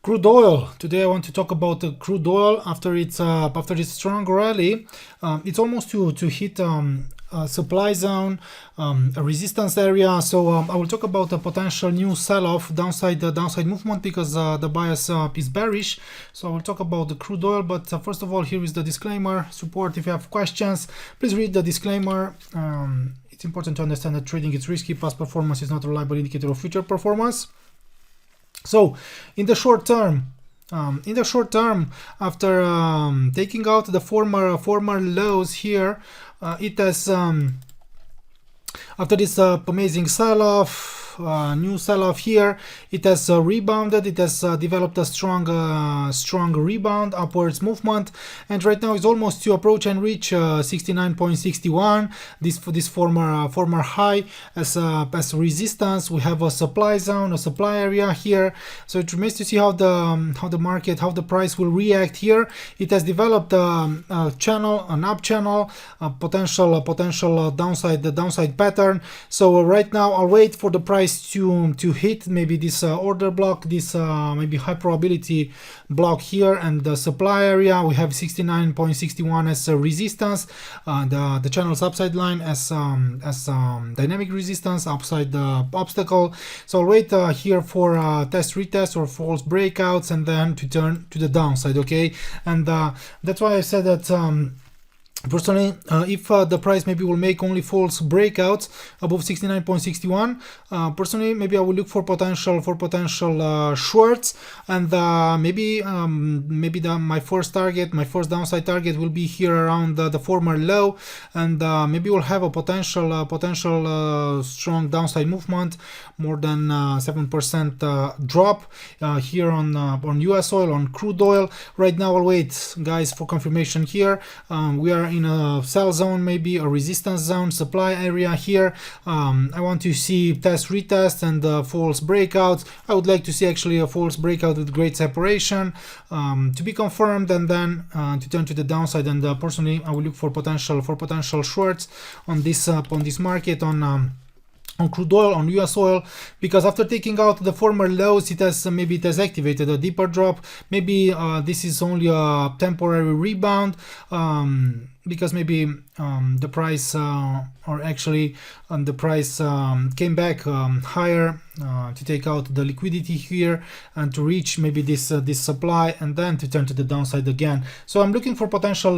Crude oil. Today I want to talk about the crude oil after its strong rally. It's almost to hit a supply zone, a resistance area. So I will talk about a potential new sell-off, downside movement, because the bias is bearish. So I will talk about the crude oil. But first of all, here is the disclaimer. Support if you have questions. Please read the disclaimer. It's important to understand that trading is risky. Past performance is not a reliable indicator of future performance. So in the short term, after taking out the former lows here, it has after this amazing sell-off, new sell-off here, it has rebounded. It has developed a strong rebound, upwards movement, and right now it's almost to approach and reach 69.61. This former high as resistance. We have a supply zone, a supply area here. So it remains to see how the market, how the price will react here. It has developed a channel, an up channel, a potential downside pattern. So right now I'll wait for the price to hit maybe this order block, this maybe high probability block here, and the supply area. We have 69.61 as a resistance, the channel's upside line as dynamic resistance, upside obstacle. So I'll wait here for test retest or false breakouts, and then to turn to the downside. Okay, and that's why I said that personally, if the price maybe will make only false breakouts above 69.61, personally maybe I will look for potential shorts, and maybe my first downside target will be here around the former low, and maybe we'll have a potential strong downside movement, more than 7% drop here on US oil, on crude oil. Right now I'll wait, guys, for confirmation here. We are in a sell zone, maybe a resistance zone, supply area here. I want to see test retest and false breakouts. I would like to see actually a false breakout with great separation to be confirmed, and then to turn to the downside. And personally I will look for potential shorts on this market, on crude oil, on US oil, because after taking out the former lows, it has activated a deeper drop. Maybe this is only a temporary rebound, because maybe the price the price came back higher to take out the liquidity here and to reach maybe this supply, and then to turn to the downside again. So I'm looking for potential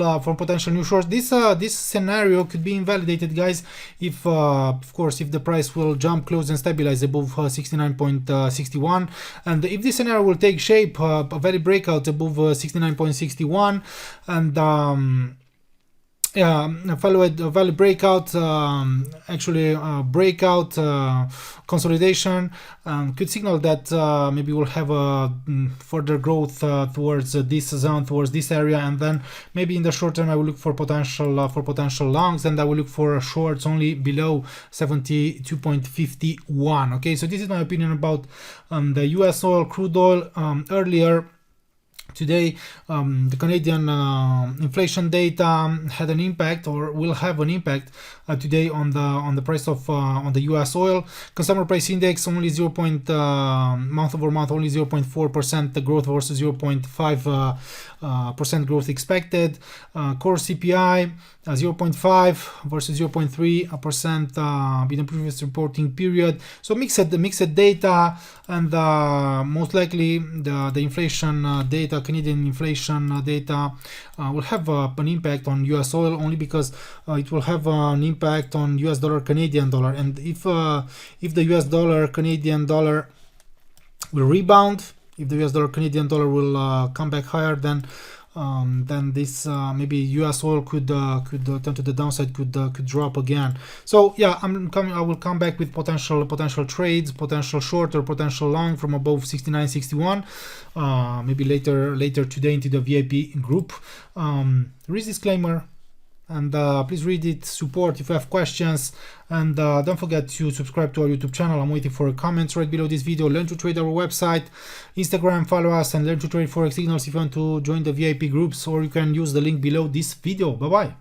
new shorts. This scenario could be invalidated, guys, if of course if the price will jump, close and stabilize above 69.61, and if this scenario will take shape, a valid breakout above 69.61, and valid breakout, breakout consolidation could signal that maybe we'll have a further growth towards this zone, towards this area, and then maybe in the short term I will look for potential longs, and I will look for shorts only below 72.51. Okay, so this is my opinion about the US oil, crude oil. Earlier today, the Canadian inflation data had an impact, or will have an impact today on the price of on the US oil. Consumer price index only month over month only 0.4% the growth versus 0.5 percent growth expected. Core CPI 0.5 versus 0.3% in the previous reporting period. So mixed data, and most likely the inflation data, Canadian inflation data, will have an impact on US oil, only because it will have an impact on US dollar, Canadian dollar, and if the US dollar, Canadian dollar will rebound, if the US dollar, Canadian dollar will come back higher, then this maybe US oil could turn to the downside, could drop again. So yeah, I will come back with potential trades, potential short or potential long from above 69.61, maybe later today into the VIP group. Read disclaimer, and please read it. Support if you have questions, and don't forget to subscribe to our YouTube channel. I'm waiting for comments right below this video. Learn to trade our website, Instagram, follow us, and learn to trade forex signals if you want to join the VIP groups, or you can use the link below this video. Bye bye.